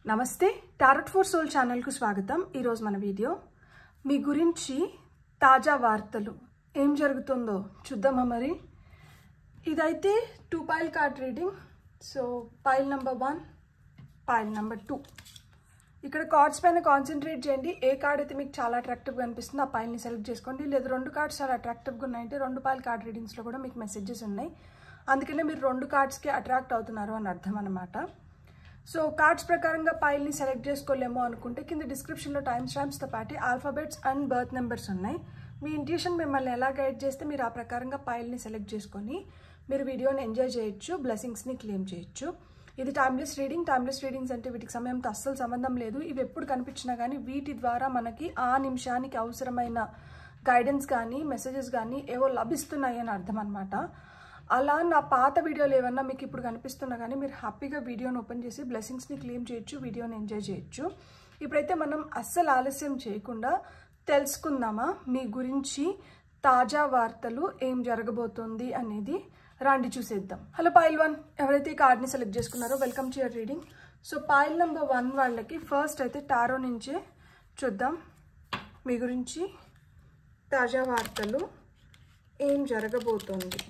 నమస్తే tarot for soul channel కు స్వాగతం। ఈ రోజు మన వీడియో మీ గురించి తాజా వార్తలు ఏం జరుగుతుందో చూద్దామా। మరి ఇదైతే 2 pile card reading. So pile number 1 pile number 2 ఇక్కడ కార్డ్స్ పైన కాన్సంట్రేట్ చేయండి। ఏ కార్డ్ అయితే మీకు చాలా అట్రాక్టివ్ గా అనిపిస్తుందో ఆ పైల్ ని సెలెక్ట్ చేసుకోండి। లేదా రెండు కార్డ్స్ చాలా అట్రాక్టివ్ గా ఉన్నాయంటే రెండు పైల్ కార్డ్ రీడింగ్స్ లో కూడా మీకు మెసేజెస్ ఉన్నాయి, అందుకనే మీరు రెండు కార్డ్స్ కి అట్రాక్ట్ అవుతున్నారు అని అర్థం అన్నమాట। సో కార్డ్స్ ప్రకారంగా పైల్ని సెలెక్ట్ చేసుకోలేమో అనుకుంటే కింద డిస్క్రిప్షన్లో టైమ్ స్టాంప్స్తో పాటు ఆల్ఫాబెట్స్ అండ్ బర్త్ నెంబర్స్ ఉన్నాయి। మీ ఇంట్యూషన్ మిమ్మల్ని ఎలా గైడ్ చేస్తే మీరు ఆ ప్రకారంగా పైల్ని సెలెక్ట్ చేసుకొని మీరు వీడియోని ఎంజాయ్ చేయొచ్చు, బ్లెస్సింగ్స్ని క్లెయిమ్ చేయొచ్చు। ఇది టైమ్లెస్ రీడింగ్। టైమ్లెస్ రీడింగ్స్ అంటే వీటికి సమయంతో అస్సలు సంబంధం లేదు। ఇవి ఎప్పుడు కనిపించినా కానీ వీటి ద్వారా మనకి ఆ నిమిషానికి అవసరమైన గైడెన్స్ కానీ మెసేజెస్ కానీ ఏవో లభిస్తున్నాయి అని అర్థం అనమాట। అలా నా పాత వీడియోలు ఏమన్నా మీకు ఇప్పుడు కనిపిస్తున్నా కానీ మీరు హ్యాపీగా వీడియోని ఓపెన్ చేసి బ్లెస్సింగ్స్ని క్లెయిమ్ చేయొచ్చు, వీడియోని ఎంజాయ్ చేయొచ్చు। ఇప్పుడైతే మనం అస్సలు ఆలస్యం చేయకుండా తెలుసుకుందామా మీ గురించి తాజా వార్తలు ఏం జరగబోతోంది అనేది। రాండి చూసేద్దాం। హలో పైల్ 1 ఎవరైతే ఈ కార్డ్ని సెలెక్ట్ చేసుకున్నారో welcome to your reading. So pile number 1 వాళ్ళకి ఫస్ట్ అయితే టారో నుంచే చూద్దాం మీ గురించి తాజా వార్తలు ఏం జరగబోతోంది।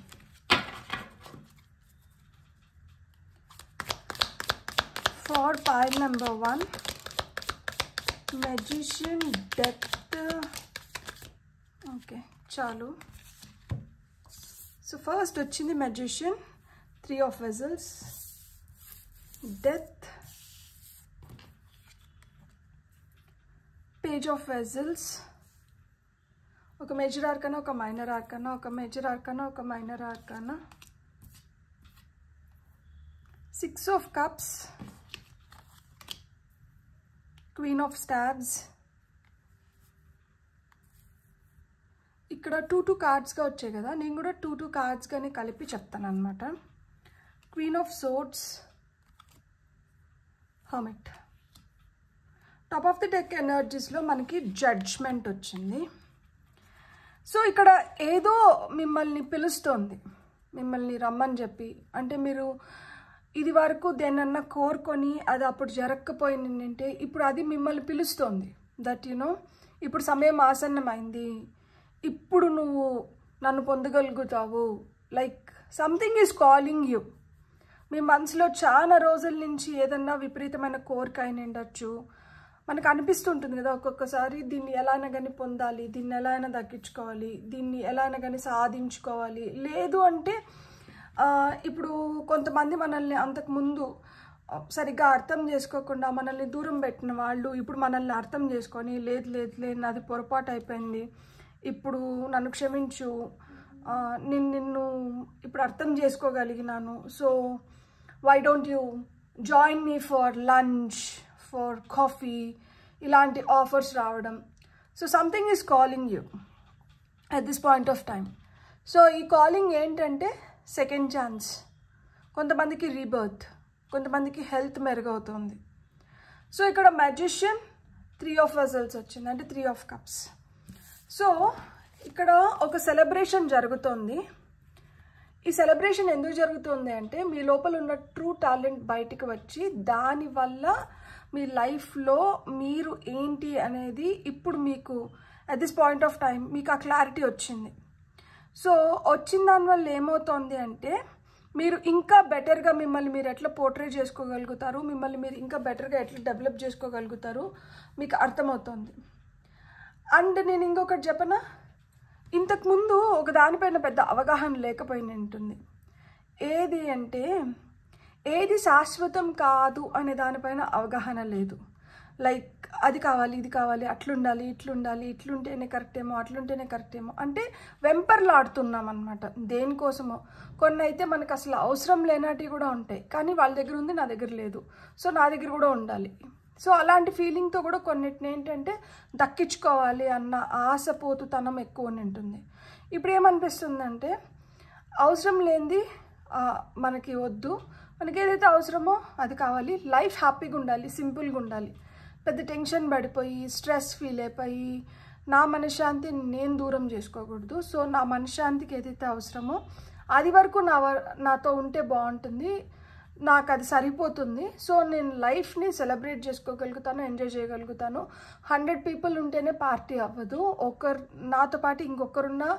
For pile number 1, Magician, Death. Okay, chalu. So first వచ్చింది Magician, 3 of Vessels, Death, Page of Vessels, ఒక మేజర్ ఆర్కానా, ఒక మైనర్ ఆర్కానా, ఒక మేజర్ ఆర్కానా, ఒక minor arcana, 6 of Cups, Queen of Stabs, ఇక్కడ 2 కార్డ్స్గా వచ్చాయి కదా, నేను కూడా 2 కార్డ్స్గానే కలిపి చెప్తాను అనమాట। Queen of swords, hermit, top of the deck ఎనర్జీస్లో మనకి జడ్జ్మెంట్ వచ్చింది। సో ఇక్కడ ఏదో మిమ్మల్ని పిలుస్తోంది, మిమ్మల్ని రమ్మని చెప్పి, అంటే మీరు ఇది వరకు దేన్నన్నా కోరుకొని అది అప్పుడు జరగకపోయిందంటే ఇప్పుడు అది మిమ్మల్ని పిలుస్తోంది। దట్ యునో ఇప్పుడు సమయం ఆసన్నమైంది, ఇప్పుడు నువ్వు నన్ను పొందగలుగుతావు, like something is calling you. మీ మనసులో చాలా రోజుల నుంచి ఏదన్నా విపరీతమైన కోరిక అయిన ఉండొచ్చు, మనకు అనిపిస్తుంటుంది కదా ఒక్కొక్కసారి దీన్ని ఎలా అయినా కానీ పొందాలి, దీన్ని ఎలా అయినా దక్కించుకోవాలి, దీన్ని ఎలా అయినా కానీ సాధించుకోవాలి। లేదు అంటే ఇప్పుడు కొంతమంది మనల్ని అంతకుముందు సరిగ్గా అర్థం చేసుకోకుండా మనల్ని దూరం పెట్టిన వాళ్ళు ఇప్పుడు మనల్ని అర్థం చేసుకొని లేదు లేదు లేదు నాది పొరపాటు అయిపోయింది, ఇప్పుడు నన్ను క్షమించు, నిన్ను ఇప్పుడు అర్థం చేసుకోగలిగినాను, so why don't you join me for lunch, for coffee, ఇలాంటి ఆఫర్స్ రావడం। So something is calling you at this point of time. So ఈ కాలింగ్ ఏంటంటే సెకండ్ ఛాన్స్, కొంతమందికి రీబర్త్, కొంతమందికి హెల్త్ మెరుగవుతుంది। సో ఇక్కడ మ్యాజిషియన్, 3 ఆఫ్ వెసల్స్ వచ్చింది, అంటే 3 ఆఫ్ కప్స్। సో ఇక్కడ ఒక సెలబ్రేషన్ జరుగుతుంది। ఈ సెలబ్రేషన్ ఎందుకు జరుగుతుంది అంటే మీ లోపల ఉన్న ట్రూ టాలెంట్ బయటికి వచ్చి దానివల్ల మీ లైఫ్లో మీరు ఏంటి అనేది ఇప్పుడు మీకు at this point of time మీకు ఆ క్లారిటీ వచ్చింది। సో వచ్చిన దానివల్ల ఏమవుతుంది అంటే మీరు ఇంకా బెటర్గా మిమ్మల్ని మీరు ఎట్లా పోర్ట్రే చేసుకోగలుగుతారు, మిమ్మల్ని మీరు ఇంకా బెటర్గా ఎట్లా డెవలప్ చేసుకోగలుగుతారు మీకు అర్థమవుతుంది। అండ్ నేను ఇంకొకటి చెప్పనా, ఇంతకుముందు ఒక దానిపైన పెద్ద అవగాహన లేకపోయిన ఉంటుంది, ఏది అంటే ఏది శాశ్వతం కాదు అనే దానిపైన అవగాహన లేదు। లైక్ అది కావాలి, ఇది కావాలి, అట్లుండాలి, ఇట్లుండాలి, ఇట్లుంటేనే కరెక్ట్ ఏమో, అట్లుంటేనే కరెక్ట్ ఏమో అంటే వెంపర్లాడుతున్నాం అనమాట దేనికోసమో। కొన్ని అయితే మనకు అసలు అవసరం లేనటివి కూడా ఉంటాయి, కానీ వాళ్ళ దగ్గర ఉంది నా దగ్గర లేదు, సో నా దగ్గర కూడా ఉండాలి। సో అలాంటి ఫీలింగ్తో కూడా కొన్నిటిని ఏంటంటే దక్కించుకోవాలి అన్న ఆశపోతుతనం ఎక్కువ ఉంటుంది। ఇప్పుడు ఏమనిపిస్తుందంటే అవసరం లేనిది మనకి వద్దు, మనకి ఏదైతే అవసరమో అది కావాలి, లైఫ్ హ్యాపీగా ఉండాలి, సింపుల్గా ఉండాలి, పెద్ద టెన్షన్ పడిపోయి స్ట్రెస్ ఫీల్ అయిపోయి నా మనశ్శాంతిని నేను దూరం చేసుకోకూడదు। సో నా మనశ్శాంతికి ఏదైతే అవసరమో అది వరకు నాతో ఉంటే బాగుంటుంది, నాకు అది సరిపోతుంది. సో నేను లైఫ్ని సెలబ్రేట్ చేసుకోగలుగుతాను, ఎంజాయ్ చేయగలుగుతాను. 100 పీపుల్ ఉంటేనే పార్టీ అవ్వదు. నాతో పాటు ఇంకొకరున్నా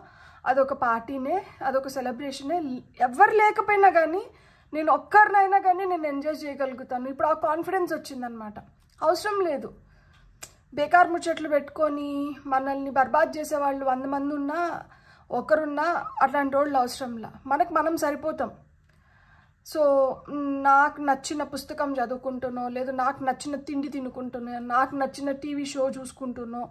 అదొక పార్టీనే, అదొక సెలబ్రేషనే. ఎవరు లేకపోయినా కానీ నేను ఒక్కరినైనా కానీ నేను ఎంజాయ్ చేయగలుగుతాను. ఇప్పుడు ఆ కాన్ఫిడెన్స్ వచ్చిందనమాట. అవసరం లేదు బేకార్ ముచ్చట్లు పెట్టుకొని మనల్ని బర్బాద్ చేసేవాళ్ళు 100 మంది ఉన్నా ఒకరున్నా అట్లాంటి వాళ్ళు అవసరంలా. మనం సరిపోతాం. సో నాకు నచ్చిన పుస్తకం చదువుకుంటునో, లేదు నాకు నచ్చిన తిండి తినుకుంటునో, నాకు నచ్చిన టీవీ షో చూసుకుంటునో,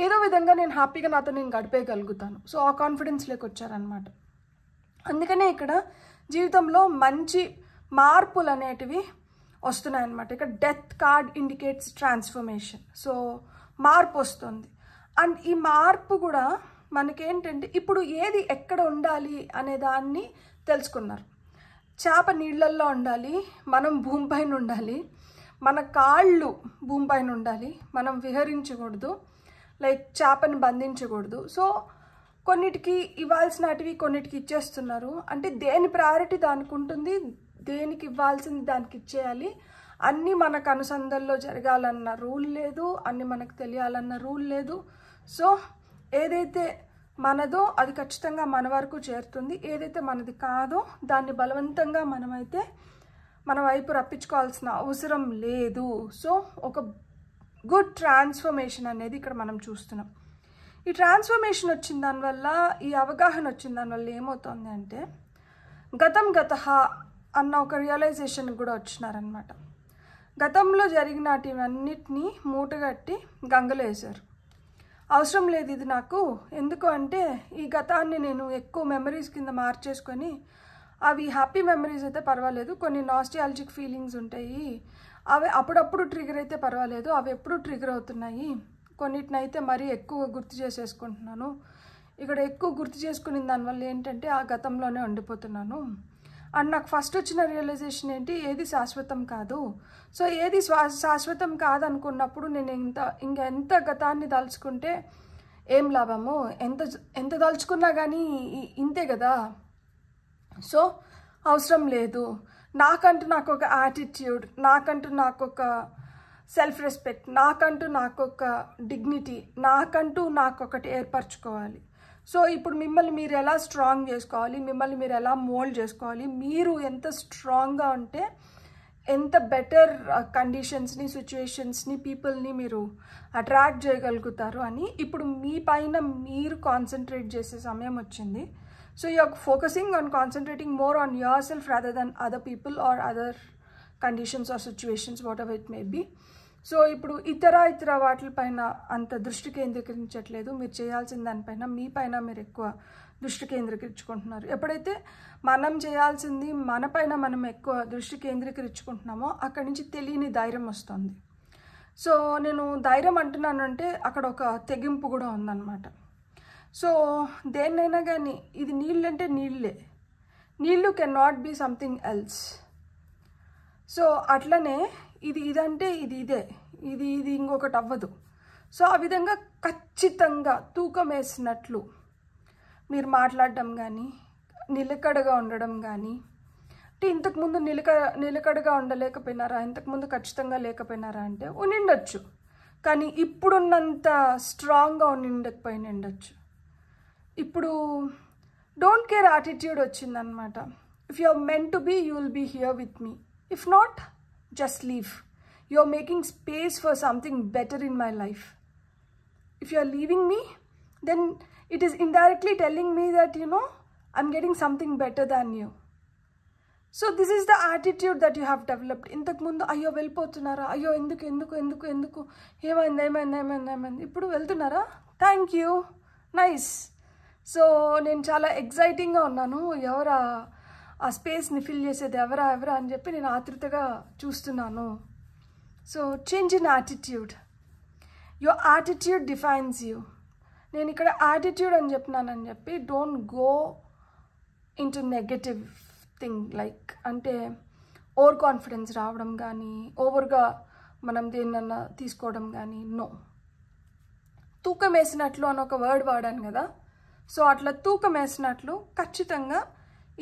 ఏదో విధంగా నేను హ్యాపీగా నాతో నేను గడిపేయగలుగుతాను. సో ఆ కాన్ఫిడెన్స్లోకి వచ్చారనమాట. అందుకనే ఇక్కడ జీవితంలో మంచి మార్పులు అనేటివి వస్తున్నాయన్నమాట. ఇక్కడ death card indicates transformation. So మార్పు వస్తుంది. అండ్ ఈ మార్పు కూడా మనకేంటంటే ఇప్పుడు ఏది ఎక్కడ ఉండాలి అనే దాన్ని తెలుసుకున్నారు. చేప నీళ్ళల్లో ఉండాలి, మనం భూమిపైన ఉండాలి, మన కాళ్ళు భూమిపైన ఉండాలి, మనం విహరించకూడదు, లైక్ చేపని బంధించకూడదు. సో కొన్నిటికి ఇవ్వాల్సినటివి కొన్నిటికి ఇచ్చేస్తున్నారు. అంటే దేని ప్రయారిటీ దానికి ఉంటుంది, దేనికి ఇవ్వాల్సింది దానికి ఇచ్చేయాలి. అన్నీ మనకు అనుసంధానంలో జరగాలన్న రూల్ లేదు, అన్నీ మనకు తెలియాలన్న రూల్ లేదు. సో ఏదైతే మనదో అది ఖచ్చితంగా మన వరకు చేరుతుంది. ఏదైతే మనది కాదో దాన్ని బలవంతంగా మన వైపు రప్పించుకోవాల్సిన అవసరం లేదు. సో ఒక గుడ్ ట్రాన్స్ఫర్మేషన్ అనేది ఇక్కడ మనం చూస్తున్నాం. ఈ ట్రాన్స్ఫర్మేషన్ వచ్చిన దానివల్ల, ఈ అవగాహన వచ్చిన దానివల్ల ఏమవుతుంది అంటే గతః అన్న ఒక రియలైజేషన్ కూడా వచ్చినారనమాట. గతంలో జరిగినటివన్నిటినీ మూటగట్టి గంగలో వేశారు. అవసరం లేదు ఇది నాకు. ఎందుకు అంటే ఈ గతాన్ని నేను ఎక్కువ మెమరీస్ కింద మార్చేసుకొని, అవి హ్యాపీ మెమరీస్ అయితే పర్వాలేదు, కొన్ని నాస్టాల్జిక్ ఫీలింగ్స్ ఉంటాయి, అవి అప్పుడప్పుడు ట్రిగర్ అయితే పర్వాలేదు, అవి ఎప్పుడు ట్రిగర్ అవుతున్నాయి, కొన్నిటినైతే మరీ ఎక్కువ గుర్తు చేసేసుకుంటున్నాను. ఇక్కడ ఎక్కువ గుర్తు చేసుకునే దానివల్ల ఏంటంటే ఆ గతంలోనే ఉండిపోతున్నాను. అండ్ నాకు ఫస్ట్ వచ్చిన రియలైజేషన్ ఏంటి, ఏది శాశ్వతం కాదు. సో ఏది శాశ్వతం కాదనుకున్నప్పుడు నేను ఇంకెంత గతాన్ని దలుచుకుంటే ఏం లాభము, ఎంత దలుచుకున్నా కానీ ఇంతే కదా. సో అవసరం లేదు. నాకంటూ నాకు ఒక యాటిట్యూడ్, నాకంటూ నాకు ఒక సెల్ఫ్ రెస్పెక్ట్, నాకంటూ నాకు ఒక డిగ్నిటీ, నాకంటూ నాకు ఒకటి ఏర్పరచుకోవాలి. సో ఇప్పుడు మిమ్మల్ని మీరు ఎలా స్ట్రాంగ్ చేసుకోవాలి, మిమ్మల్ని మీరు ఎలా మోల్డ్ చేసుకోవాలి, మీరు ఎంత స్ట్రాంగ్గా ఉంటే ఎంత బెటర్ కండిషన్స్ని, సిచ్యువేషన్స్ని, పీపుల్ని మీరు అట్రాక్ట్ చేయగలుగుతారు అని ఇప్పుడు మీ పైన మీరు కాన్సన్ట్రేట్ చేసే సమయం వచ్చింది. So you are focusing on concentrating more on yourself rather than other people or other conditions or situations, whatever it may be. So ఇప్పుడు ఇతర వాటిపైన అంత దృష్టి కేంద్రీకరించట్లేదు. మీరు చేయాల్సిన దానిపైన, మీ పైన మీరు ఎక్కువ దృష్టి కేంద్రీకరించుకుంటున్నారు. ఎప్పుడైతే మనం చేయాల్సింది మనపైన మనం ఎక్కువ దృష్టి కేంద్రీకరించుకుంటున్నామో అక్కడి నుంచి తెలియని ధైర్యం వస్తుంది. సో నేను ధైర్యం అంటున్నానంటే అక్కడ ఒక తెగింపు కూడా ఉందన్నమాట. సో దేన్నైనా కానీ ఇది నీళ్ళు అంటే నీళ్ళే, నీళ్ళు can not be something else. So అట్లనే ఇదంటే ఇదే, ఇది ఇంకొకటి అవ్వదు. సో ఆ విధంగా ఖచ్చితంగా తూకం వేసినట్లు మీరు మాట్లాడడం కానీ, నిలకడగా ఉండడం కానీ, అంటే ఇంతకుముందు నిలకడగా ఉండలేకపోయినారా, ఇంతకుముందు ఖచ్చితంగా లేకపోయినారా అంటే ఉండిండొచ్చు, కానీ ఇప్పుడున్నంత స్ట్రాంగ్గా ఉండకపోయినండొచ్చు. ఇప్పుడు డోంట్ కేర్ యాటిట్యూడ్ వచ్చిందనమాట. If you are meant to be, you will be here with me. If not, just leave. You are making space for something better in my life. If you are leaving me, then it is indirectly telling me that, I'm getting something better than you. So this is the attitude that you have developed. ఇంతకు ముందు అయ్యో వెళ్ళిపోతున్నారా, అయ్యో ఎందుకు ఏమైంది, ఇప్పుడు వెళ్తున్నారా, thank you, nice. So నేను చాలా ఎగ్జైటింగ్గా ఉన్నాను, ఎవరా ఆ స్పేస్ని ఫిల్ చేసేది, ఎవరా అని చెప్పి నేను ఆతృతగా చూస్తున్నాను. So change in attitude. Your attitude defines you. నేను ఇక్కడ యాటిట్యూడ్ అని చెప్పినానని చెప్పి don't go into negative thing, like అంటే ఓవర్ కాన్ఫిడెన్స్ రావడం కానీ, ఓవర్గా మనం దేన్నన్నా తీసుకోవడం కానీ. నో. తూకం వేసినట్లు అని ఒక వర్డ్ వాడాను కదా. సో అట్లా తూకం వేసినట్లు ఖచ్చితంగా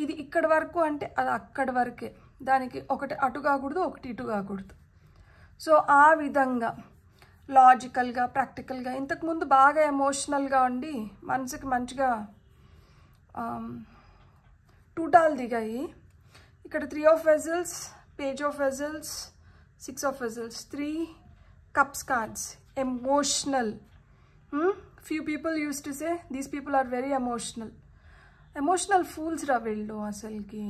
ఇది ఇక్కడి వరకు అంటే అది అక్కడి వరకే, దానికి ఒకటి అటు కాకూడదు, ఒకటి ఇటు కాకూడదు. సో ఆ విధంగా లాజికల్గా, ప్రాక్టికల్గా, ఇంతకుముందు బాగా ఎమోషనల్గా ఉండి మనసుకి మంచిగా టూటాలు దిగాయి. ఇక్కడ 3 of Vessels, Page of Vessels, 6 of Vessels, 3 Cups cards, emotional. Few people used to say these people are very emotional fools రా వీళ్ళు. అసలుకి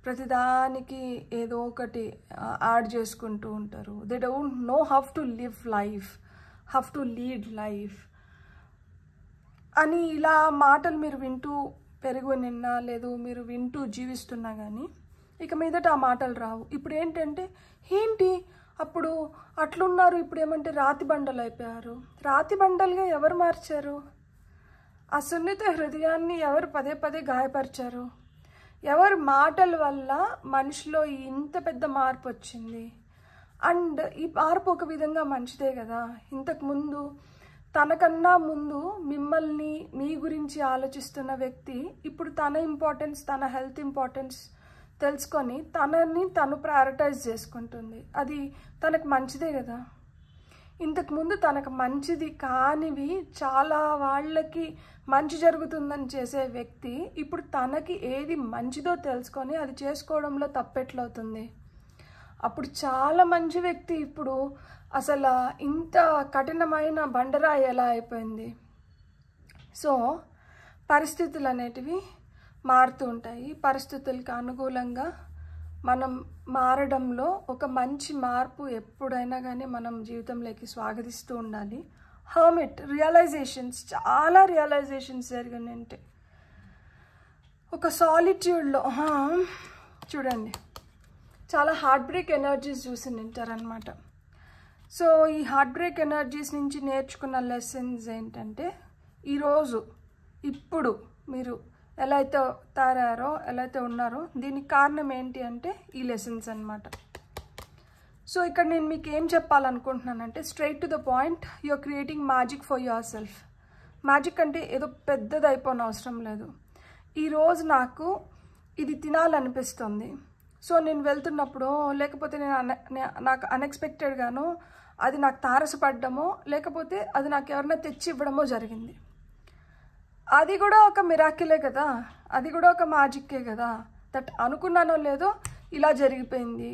ప్రతిదానికి ఏదో ఒకటి యాడ్ చేసుకుంటూ ఉంటారు. They don't know how to live life, how to lead life అని ఇలా మాటలు మీరు వింటూ పెరుగు నిన్నా లేదు, మీరు వింటూ జీవిస్తున్నా కానీ ఇక మీదట ఆ మాటలు రావు. ఇప్పుడు ఏంటంటే ఏంటి అప్పుడు అట్లున్నారు, ఇప్పుడు ఏమంటే రాతి బండలు అయిపోయారు. రాతి బండలుగా ఎవరు మార్చారు? ఆ సున్నిత హృదయాన్ని ఎవరు పదే పదే గాయపరిచారు? ఎవరి మాటల వల్ల మనిషిలో ఇంత పెద్ద మార్పు వచ్చింది? అండ్ ఈ మార్పు ఒక విధంగా మంచిదే కదా. ఇంతకుముందు తనకన్నా ముందు మిమ్మల్ని మీ గురించి ఆలోచిస్తున్న వ్యక్తి ఇప్పుడు తన ఇంపార్టెన్స్, తన హెల్త్ ఇంపార్టెన్స్ తెలుసుకొని తనని తను ప్రయారిటైజ్ చేసుకుంటుంది. అది తనకు మంచిదే కదా. ఇంతకుముందు తనకు మంచిది కానివి చాలా వాళ్ళకి మంచి జరుగుతుందని చేసే వ్యక్తి ఇప్పుడు తనకి ఏది మంచిదో తెలుసుకొని అది చేసుకోవడంలో తప్పెట్లవుతుంది. అప్పుడు చాలా మంచి వ్యక్తి ఇప్పుడు అసలు ఇంత కఠినమైన బండరాయి ఎలా అయిపోయింది? సో పరిస్థితులు అనేటివి మారుతూ ఉంటాయి. పరిస్థితులకు అనుకూలంగా మనం మారడంలో ఒక మంచి మార్పు ఎప్పుడైనా కానీ మనం జీవితంలోకి స్వాగతిస్తూ ఉండాలి. హర్మిట్ రియలైజేషన్స్, చాలా రియలైజేషన్స్ జరిగినంటే ఒక సాలిట్యూడ్లో చూడండి చాలా హార్ట్ బ్రేక్ ఎనర్జీస్ చూసి నింటారనమాట. సో ఈ హార్ట్ బ్రేక్ ఎనర్జీస్ నుంచి నేర్చుకున్న లెసన్స్ ఏంటంటే ఈరోజు ఇప్పుడు మీరు ఎలా అయితే తయారయ్యారో, ఎలా అయితే ఉన్నారో దీనికి కారణం ఏంటి అంటే ఈ లెసన్స్ అనమాట. సో ఇక్కడ నేను మీకు ఏం చెప్పాలనుకుంటున్నానంటే straight to the point, you're creating magic for yourself. Magic అంటే ఏదో పెద్దది అయిపోయిన అవసరం లేదు. ఈరోజు నాకు ఇది తినాలనిపిస్తుంది, సో నేను వెళ్తున్నప్పుడు లేకపోతే నాకు అన్ఎక్స్పెక్టెడ్గాను అది నాకు తారసపడ్డమో లేకపోతే అది నాకు ఎవరైనా తెచ్చి ఇవ్వడమో జరిగింది. అది కూడా ఒక మిరాకిలే కదా, అది కూడా ఒక మ్యాజిక్కే కదా. దట్ అనుకున్నానో లేదో ఇలా జరిగిపోయింది,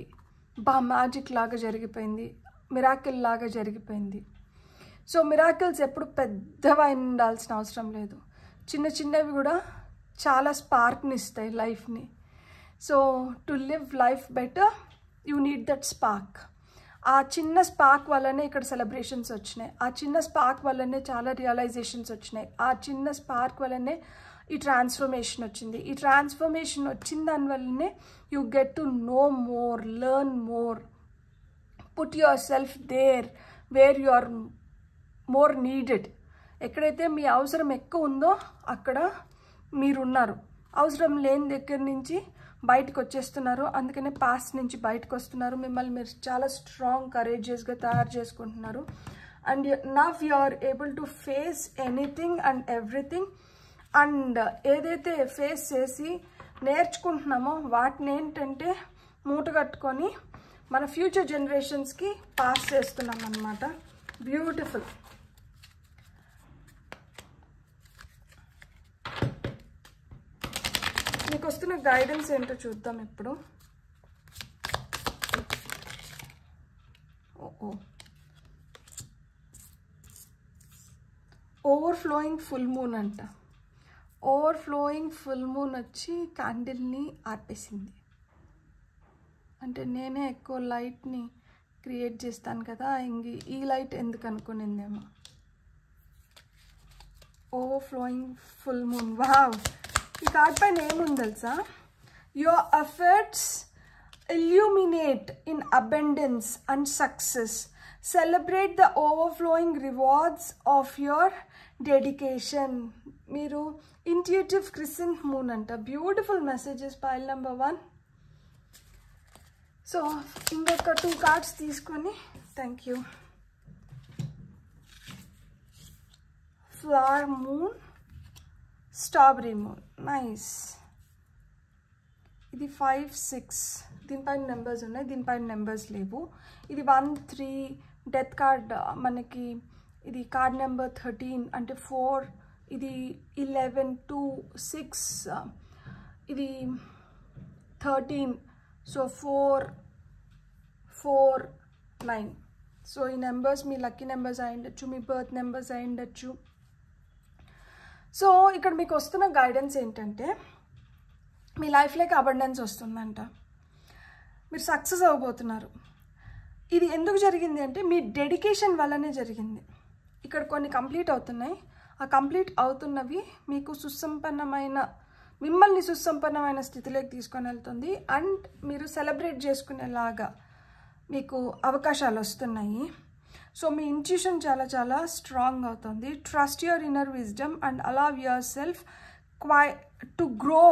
మ్యాజిక్ లాగా జరిగిపోయింది, మిరాకిల్ లాగా జరిగిపోయింది. సో మిరాకిల్స్ ఎప్పుడు పెద్దవై ఉండాల్సిన అవసరం లేదు. చిన్న చిన్నవి కూడా చాలా స్పార్క్ని ఇస్తాయి లైఫ్ని. So to live life better you need that spark. ఆ చిన్న స్పార్క్ వల్లనే ఇక్కడ సెలబ్రేషన్స్ వచ్చినాయి. ఆ చిన్న స్పార్క్ వల్లనే చాలా రియలైజేషన్స్ వచ్చినాయి. ఆ చిన్న స్పార్క్ వల్లనే ఈ ట్రాన్స్ఫర్మేషన్ వచ్చింది. ఈ ట్రాన్స్ఫర్మేషన్ వచ్చిన దానివల్లనే you get to know more, learn more, put yourself there where you are more needed. ఎక్కడైతే మీ అవసరం ఎక్కువ ఉందో అక్కడ మీరున్నారు. అవసరం లేని దగ్గర నుంచి బయటకు వచ్చేస్తున్నారు. అందుకనే పాస్ట్ నుంచి బయటకు వస్తున్నారు. మిమ్మల్ని మీరు చాలా స్ట్రాంగ్, కరేజియస్గా తయారు చేసుకుంటున్నారు. And now you are able to face anything and everything. And ఏదైతే ఫేస్ చేసి నేర్చుకుంటున్నామో వాటిని ఏంటంటే మూట కట్టుకొని మన ఫ్యూచర్ జనరేషన్స్కి పాస్ చేస్తున్నాం అన్నమాట. బ్యూటిఫుల్. మీకు వస్తున్న గైడెన్స్ ఏంటో చూద్దాం ఇప్పుడు. ఓవర్ఫ్లోయింగ్ ఫుల్ మూన్ అంట. ఓవర్ఫ్లోయింగ్ ఫుల్ మూన్ వచ్చి క్యాండిల్ని ఆర్పేసింది. అంటే నేనే ఎక్కువ లైట్ని క్రియేట్ చేస్తాను కదా, ఈ లైట్ ఎందుకు అనుకునిందేమో. Overflowing full moon. వావ్, ఈ కార్డ్ పైన ఏముంది తెలుసా? Your efforts illuminate in abundance and success. Celebrate the overflowing rewards of your dedication. మీరు intuitive crescent moon అంట. Beautiful messages pile number 1. So ఇంకొక 2 కార్డ్స్ తీసుకొని thank you. Flower moon, strawberry moon. Nice. ఇది 5, 6 దీనిపైన numbers ఉన్నాయి, దీనిపైన numbers లేవు. ఇది 1 3 డెత్ కార్డ్ మనకి, ఇది కార్డ్ నెంబర్ 13 అంటే 4, ఇది 11 2 6, ఇది 13, సో 4 4 9. సో ఈ నెంబర్స్ మీ లక్కీ నెంబర్స్ అయి ఉండొచ్చు, మీ బర్త్ నెంబర్స్ అయి ఉండొచ్చు. సో ఇక్కడ మీకు వస్తున్న గైడెన్స్ ఏంటంటే మీ లైఫ్లోకి అబండెన్స్ వస్తుందంట, మీరు సక్సెస్ అవ్వబోతున్నారు. ఇది ఎందుకు జరిగింది అంటే మీ డెడికేషన్ వల్లనే జరిగింది. ఇక్కడ కొన్ని కంప్లీట్ అవుతున్నాయి, ఆ కంప్లీట్ అవుతున్నవి మీకు మిమ్మల్ని సుసంపన్నమైన స్థితిలోకి తీసుకొని వెళ్తుంది. అండ్ మీరు సెలబ్రేట్ చేసుకునేలాగా మీకు అవకాశాలు వస్తున్నాయి. సో మీ ఇంట్యూషన్ చాలా చాలా స్ట్రాంగ్ అవుతుంది. Trust your inner wisdom and allow yourself to grow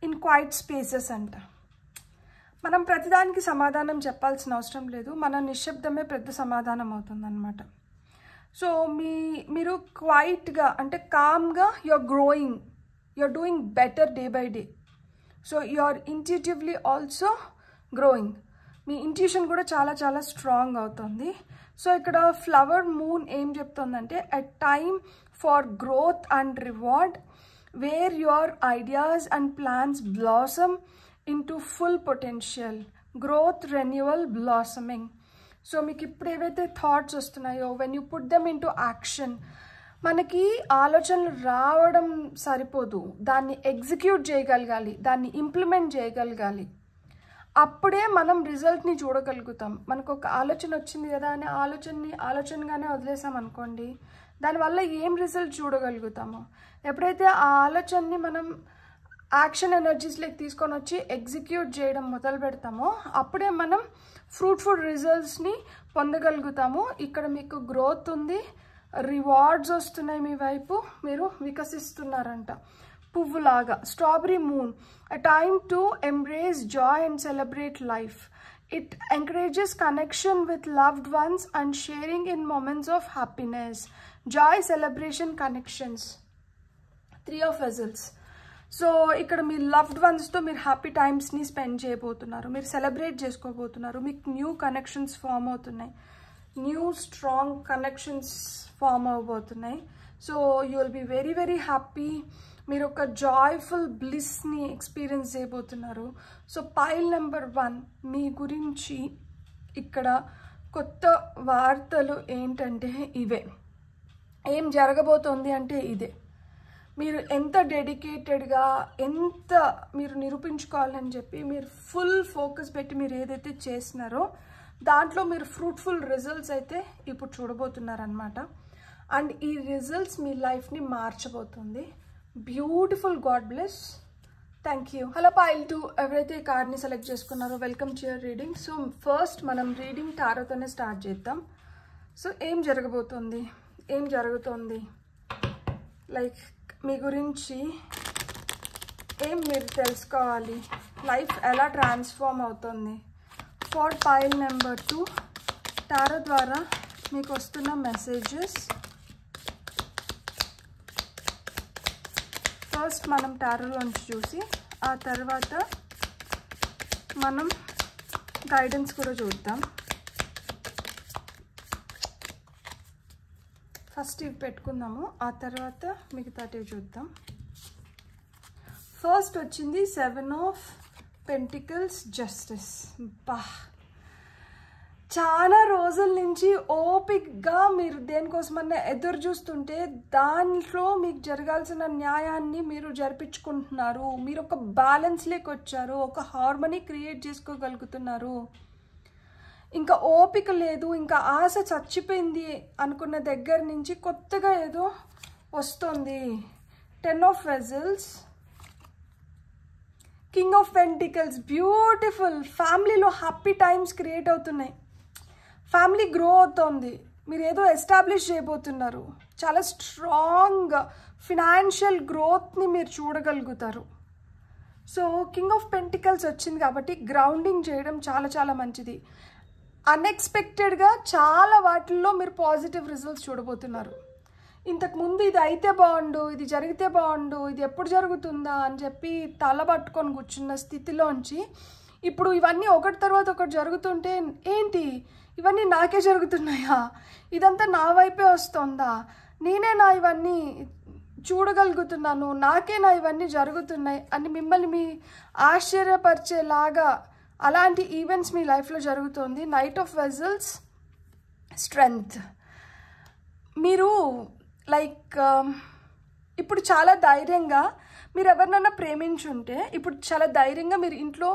in quiet spaces అంట. మనం ప్రతిదానికి సమాధానం చెప్పాల్సిన అవసరం లేదు, మన నిశ్శబ్దమే పెద్ద సమాధానం అవుతుంది అన్నమాట. సో మీరు క్వైట్గా అంటే కామ్గా you're growing, you're doing better day by day. So you're intuitively also growing. మీ ఇంట్యూషన్ కూడా చాలా చాలా స్ట్రాంగ్ అవుతుంది. సో ఇక్కడ ఫ్లవర్ మూన్ ఏం చెప్తుందంటే a time for growth and reward where your ideas and plans blossom into full potential, growth, renewal, blossoming. So మీకు ఇప్పుడు ఏవైతే థాట్స్ వస్తున్నాయో when you put them into action, మనకి ఆలోచనలు రావడం సరిపోదు, దాన్ని ఎగ్జిక్యూట్ చేయగలగాలి, దాన్ని ఇంప్లిమెంట్ చేయగలగాలి. అప్పుడే మనం రిజల్ట్ని చూడగలుగుతాం. మనకు ఒక ఆలోచన వచ్చింది కదా అని ఆలోచనగానే వదిలేసాం అనుకోండి, దానివల్ల ఏం రిజల్ట్ చూడగలుగుతాము. ఎప్పుడైతే ఆ ఆలోచనని మనం యాక్షన్ ఎనర్జీస్లోకి తీసుకొని వచ్చి ఎగ్జిక్యూట్ చేయడం మొదలు పెడతామో అప్పుడే మనం ఫ్రూట్ఫుల్ రిజల్ట్స్ని పొందగలుగుతాము. ఇక్కడ మీకు గ్రోత్ ఉంది, రివార్డ్స్ వస్తున్నాయి, మీ వైపు మీరు వికసిస్తున్నారంట పువ్వులాగా. Strawberry moon, a time to embrace joy and celebrate life. It encourages connection with loved ones and sharing in moments of happiness, joy, celebration, connections. 3 of Vessels. So ఇక్కడ మీ లవ్డ్ వన్స్తో మీరు హ్యాపీ టైమ్స్ని స్పెండ్ చేయబోతున్నారు, మీరు celebrate చేసుకోబోతున్నారు, మీకు new connections form అవుతున్నాయి, new strong connections form అవ్వబోతున్నాయి. So you will be very very happy. మీరు ఒక జాయ్ఫుల్ బ్లిస్ని ఎక్స్పీరియన్స్ చేయబోతున్నారు. సో పైల్ నెంబర్ 1 మీ గురించి ఇక్కడ కొత్త వార్తలు ఏంటంటే ఇవే. ఏం జరగబోతోంది అంటే ఇదే. మీరు ఎంత డెడికేటెడ్గా, ఎంత మీరు నిరూపించుకోవాలని చెప్పి మీరు ఫుల్ ఫోకస్ పెట్టి మీరు ఏదైతే చేసినారో దాంట్లో మీరు ఫ్రూట్ఫుల్ రిజల్ట్స్ అయితే ఇప్పుడు చూడబోతున్నారనమాట. అండ్ ఈ రిజల్ట్స్ మీ లైఫ్ని మార్చబోతుంది. Beautiful. God bless. Thank you. Hello pile 2 ఎవరైతే ఈ కార్డ్ని సెలెక్ట్ చేసుకున్నారో welcome to your reading. So first మనం రీడింగ్ టారోతోనే స్టార్ట్ చేద్దాం. సో ఏం జరగబోతుంది, ఏం జరుగుతుంది, లైక్ మీ గురించి ఏం మీరు తెలుసుకోవాలి, లైఫ్ ఎలా ట్రాన్స్ఫార్మ్ అవుతుంది. ఫర్ పైల్ నెంబర్ 2 టారో ద్వారా మీకు వస్తున్న మెసేజెస్. ఫస్ట్ మనం టారోలోంచి చూసి ఆ తర్వాత మనం గైడెన్స్ కూడా చూద్దాం. ఫస్ట్ ఇవి పెట్టుకుందాము, ఆ తర్వాత మిగతాటి చూద్దాం. ఫస్ట్ వచ్చింది 7 of Pentacles, జస్టిస్. చాలా రోజుల నుంచి ఓపిక్గా మీరు దేనికోసమన్నా ఎదురు చూస్తుంటే దాంట్లో మీకు జరగాల్సిన న్యాయాన్ని మీరు జరిపించుకుంటున్నారు. మీరు ఒక బ్యాలెన్స్లోకి వచ్చారు, ఒక హార్మనీ క్రియేట్ చేసుకోగలుగుతున్నారు. ఇంకా ఓపిక లేదు, ఇంకా ఆశ చచ్చిపోయింది అనుకున్న దగ్గర నుంచి కొత్తగా ఏదో వస్తుంది. 10 of Vessels, king of pentacles. Beautiful. ఫ్యామిలీలో హ్యాపీ టైమ్స్ క్రియేట్ అవుతున్నాయి, ఫ్యామిలీ గ్రో అవుతుంది, మీరు ఏదో ఎస్టాబ్లిష్ చేయబోతున్నారు. చాలా స్ట్రాంగ్ ఫినాన్షియల్ గ్రోత్ని మీరు చూడగలుగుతారు. సో కింగ్ ఆఫ్ పెంటికల్స్ వచ్చింది కాబట్టి గ్రౌండింగ్ చేయడం చాలా చాలా మంచిది. అన్ఎక్స్పెక్టెడ్గా చాలా వాటిల్లో మీరు పాజిటివ్ రిజల్ట్స్ చూడబోతున్నారు. ఇంతకుముందు ఇది అయితే బాగుండు, ఇది జరిగితే బాగుండు, ఇది ఎప్పుడు జరుగుతుందా అని చెప్పి తల పట్టుకొని కూర్చున్న స్థితిలోంచి ఇప్పుడు ఇవన్నీ ఒకటి తర్వాత ఒకటి జరుగుతుంటే ఏంటి ఇవన్నీ నాకే జరుగుతున్నాయా, ఇదంతా నా వైపే వస్తుందా, నేనేనా ఇవన్నీ చూడగలుగుతున్నాను, నాకేనా ఇవన్నీ జరుగుతున్నాయి అని మిమ్మల్ని మీ ఆశ్చర్యపరిచేలాగా అలాంటి ఈవెంట్స్ మీ లైఫ్లో జరుగుతుంది. Knight of vessels strength. మీరు లైక్ ఇప్పుడు చాలా ధైర్యంగా మీరు ఎవరినైనా ప్రేమించుంటే ఇప్పుడు చాలా ధైర్యంగా మీరు ఇంట్లో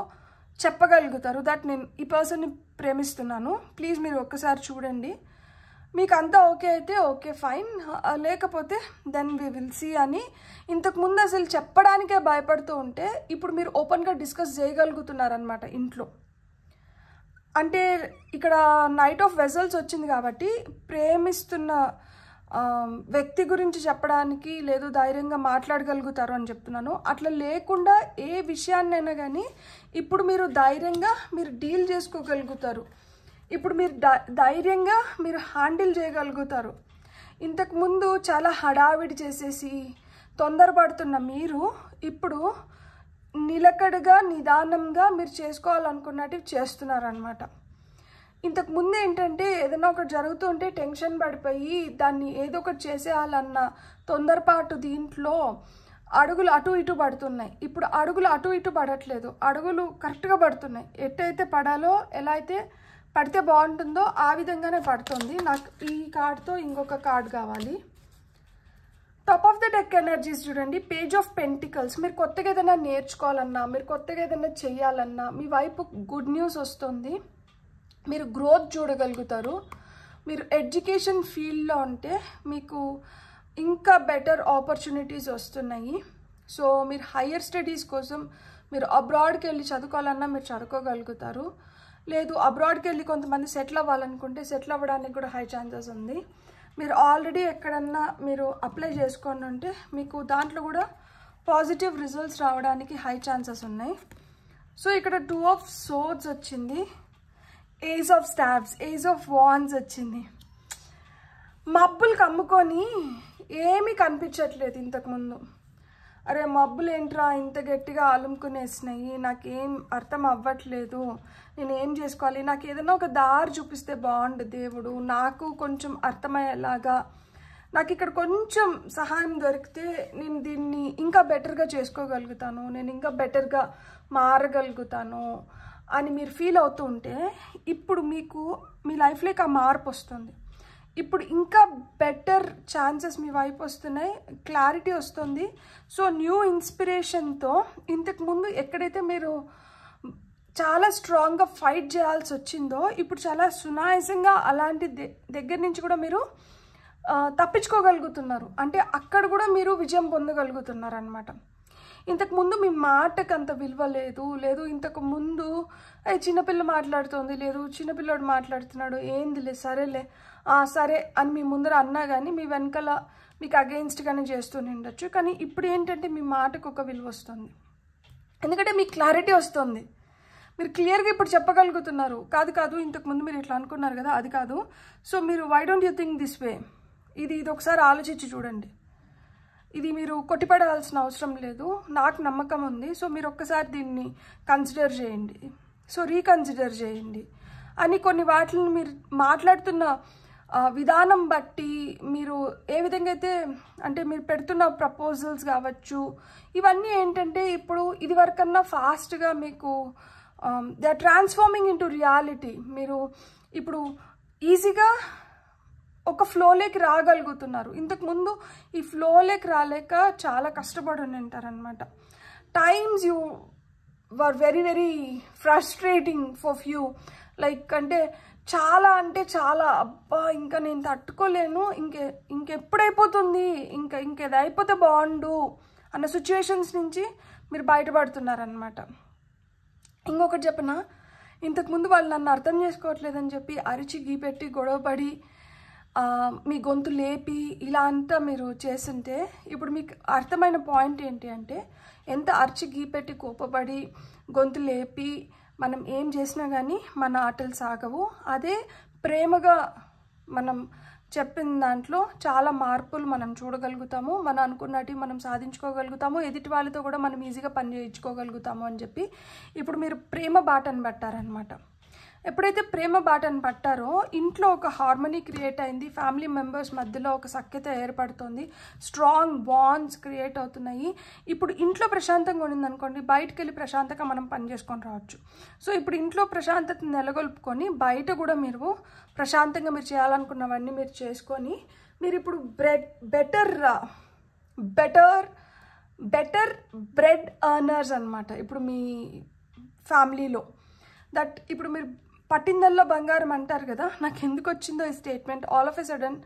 చెప్పగలుగుతారు దట్ నేను ఈ పర్సన్ని ప్రేమిస్తున్నాను, ప్లీజ్ మీరు ఒక్కసారి చూడండి, మీకు అంతా ఓకే అయితే ఓకే ఫైన్, లేకపోతే దెన్ వి విల్ సీ అని ఇంతకుముందు అసలు చెప్పడానికే భయపడుతూ ఉంటే ఇప్పుడు మీరు ఓపెన్గా డిస్కస్ చేయగలుగుతున్నారనమాట ఇంట్లో. అంటే ఇక్కడ నైట్ ఆఫ్ వెజల్స్ వచ్చింది కాబట్టి ప్రేమిస్తున్న వ్యక్తి గురించి చెప్పడానికి లేదు ధైర్యంగా మాట్లాడగలుగుతారు అని చెప్తున్నాను. అట్లా లేకుండా ఏ విషయాన్నైనా కానీ ఇప్పుడు మీరు ధైర్యంగా మీరు డీల్ చేసుకోగలుగుతారు, ఇప్పుడు మీరు ధైర్యంగా మీరు హ్యాండిల్ చేయగలుగుతారు. ఇంతకుముందు చాలా హడావిడి చేసేసి తొందరపడుతున్న మీరు ఇప్పుడు నిలకడగా నిదానంగా మీరు చేసుకోవాలనుకున్నట్టు చేస్తున్నారనమాట. ఇంతకుముందు ఏంటంటే ఏదైనా ఒకటి జరుగుతుంటే టెన్షన్ పడిపోయి దాన్ని ఏదో ఒకటి చేసేయాలన్న తొందరపాటు దీంట్లో అడుగులు అటు ఇటు పడుతున్నాయి. ఇప్పుడు అడుగులు అటు ఇటు పడట్లేదు, అడుగులు కరెక్ట్గా పడుతున్నాయి. ఎట్టయితే పడాలో ఎలా అయితే పడితే బాగుంటుందో ఆ విధంగానే పడుతుంది. నాకు ఈ కార్డ్తో ఇంకొక కార్డ్ కావాలి. Top of the deck energies చూడండి. Page of pentacles. మీరు కొత్తగా ఏదైనా నేర్చుకోవాలన్నా, మీరు కొత్తగా ఏదైనా చెయ్యాలన్నా మీ వైపు గుడ్ న్యూస్ వస్తుంది, మీరు గ్రోత్ చూడగలుగుతారు. మీరు ఎడ్యుకేషన్ ఫీల్డ్లో ఉంటే మీకు ఇంకా బెటర్ ఆపర్చునిటీస్ వస్తున్నాయి. సో మీరు హయ్యర్ స్టడీస్ కోసం మీరు అబ్రాడ్కి వెళ్ళి చదువుకోవాలన్నా మీరు చదువుకోగలుగుతారు. లేదు అబ్రాడ్కి వెళ్ళి కొంతమంది సెటిల్ అవ్వాలనుకుంటే సెటిల్ అవ్వడానికి కూడా హై ఛాన్సెస్ ఉంది. మీరు ఆల్రెడీ ఎక్కడన్నా మీరు అప్లై చేసుకొని ఉంటే మీకు దాంట్లో కూడా పాజిటివ్ రిజల్ట్స్ రావడానికి హై ఛాన్సెస్ ఉన్నాయి. సో ఇక్కడ 2 ఆఫ్ సోర్డ్స్ వచ్చింది, ace of staffs, ace of wands వచ్చింది. మబ్బులు కమ్ముకొని ఏమీ కనిపించట్లేదు ఇంతకుముందు. అరే మబ్బులు ఏంట్రా ఇంత గట్టిగా అలుముకునేసినాయి, నాకేం అర్థం అవ్వట్లేదు, నేను ఏం చేసుకోవాలి, నాకు ఏదైనా ఒక దారి చూపిస్తే బాగుండు దేవుడు, నాకు కొంచెం అర్థమయ్యేలాగా, నాకు ఇక్కడ కొంచెం సహాయం దొరికితే నేను దీన్ని ఇంకా బెటర్గా చేసుకోగలుగుతాను, నేను ఇంకా బెటర్గా మారగలుగుతాను అని మీరు ఫీల్ అవుతూ ఉంటే ఇప్పుడు మీకు మీ లైఫ్లోకి ఆ మార్పు వస్తుంది. ఇప్పుడు ఇంకా బెటర్ ఛాన్సెస్ మీ వైపు వస్తున్నాయి, క్లారిటీ వస్తుంది. సో న్యూ ఇన్స్పిరేషన్తో ఇంతకుముందు ఎక్కడైతే మీరు చాలా స్ట్రాంగ్గా ఫైట్ చేయాల్సి వచ్చిందో ఇప్పుడు చాలా సునాయాసంగా అలాంటి దగ్గర నుంచి కూడా మీరు తప్పించుకోగలుగుతున్నారు. అంటే అక్కడ కూడా మీరు విజయం పొందగలుగుతున్నారు అనమాట. ఇంతకుముందు మీ మాటకు అంత విలువ లేదు ఇంతకుముందు చిన్నపిల్ల మాట్లాడుతుంది, లేదు చిన్నపిల్లడు మాట్లాడుతున్నాడు, ఏందిలే సరేలే సరే అని మీ ముందర అన్నా కానీ మీ వెనకాల మీకు అగెయిన్స్ట్గానే చేస్తూనే ఉండొచ్చు. కానీ ఇప్పుడు ఏంటంటే మీ మాటకు ఒక విలువ వస్తుంది, ఎందుకంటే మీకు క్లారిటీ వస్తుంది, మీరు క్లియర్గా ఇప్పుడు చెప్పగలుగుతున్నారు. కాదు ఇంతకుముందు మీరు ఇట్లా అనుకున్నారు కదా, అది కాదు. సో మీరు why don't you think this way, ఇది ఒకసారి ఆలోచించి చూడండి, ఇది మీరు కొట్టిపడాల్సిన అవసరం లేదు, నాకు నమ్మకం ఉంది. సో మీరు ఒక్కసారి దీన్ని కన్సిడర్ చేయండి, సో రీకన్సిడర్ చేయండి అని కొన్ని వాటిని మీరు మాట్లాడుతున్న విధానం బట్టి మీరు ఏ విధంగా అయితే అంటే మీరు పెడుతున్న ప్రపోజల్స్ కావచ్చు ఇవన్నీ ఏంటంటే ఇప్పుడు ఇది వరకన్నా ఫాస్ట్గా మీకు they are transforming into reality. మీరు ఇప్పుడు ఈజీగా ఒక ఫ్లోలోకి రాగలుగుతున్నారు. ఇంతకుముందు ఈ ఫ్లోలోకి రాలేక చాలా కష్టపడి ఉంటారనమాట. Times you were very very frustrating for few, like అంటే చాలా అబ్బా ఇంకా నేను తట్టుకోలేను, ఇంకెప్పుడైపోతుంది, ఇంకేది అయిపోతే బాగుండు అన్న సిచ్యువేషన్స్ నుంచి మీరు బయటపడుతున్నారనమాట. ఇంకొకటి చెప్పనా, ఇంతకుముందు వాళ్ళు నన్ను అర్థం చేసుకోవట్లేదని చెప్పి అరిచి గీపెట్టి గొడవపడి మీ గొంతు లేపి ఇలా అంతా మీరు చేస్తుంటే ఇప్పుడు మీకు అర్థమైన పాయింట్ ఏంటి అంటే ఎంత అరిచి గీపెట్టి కోపపడి గొంతు లేపి మనం ఏం చేసినా కానీ మన ఆటలు సాగవు. అదే ప్రేమగా మనం చెప్పిన దాంట్లో చాలా మార్పులు మనం చూడగలుగుతాము, మనం అనుకున్నట్టు మనం సాధించుకోగలుగుతాము, ఎదుటి వాళ్ళతో కూడా మనం ఈజీగా పని చేయించుకోగలుగుతాము అని చెప్పి ఇప్పుడు మీరు ప్రేమ బాటను పట్టారనమాట. ఎప్పుడైతే ప్రేమ బాటను పట్టారో ఇంట్లో ఒక హార్మనీ క్రియేట్ అయింది, ఫ్యామిలీ మెంబర్స్ మధ్యలో ఒక సఖ్యత ఏర్పడుతుంది, స్ట్రాంగ్ బాండ్స్ క్రియేట్ అవుతున్నాయి. ఇప్పుడు ఇంట్లో ప్రశాంతంగా ఉండిందనుకోండి, బయటకు వెళ్ళి ప్రశాంతంగా మనం పని చేసుకొని రావచ్చు. సో ఇప్పుడు ఇంట్లో ప్రశాంతత నెలకొల్పుకొని బయట కూడా మీరు ప్రశాంతంగా మీరు చేయాలనుకున్నవన్నీ మీరు చేసుకొని మీరు ఇప్పుడు బెటర్ బ్రెడ్ ఎర్నర్స్ అనమాట. ఇప్పుడు మీ ఫ్యామిలీలో ఇప్పుడు మీరు పట్టిందల్లో బంగారం అంటారు కదా, నాకు ఎందుకు వచ్చిందో ఈ statement, all of a sudden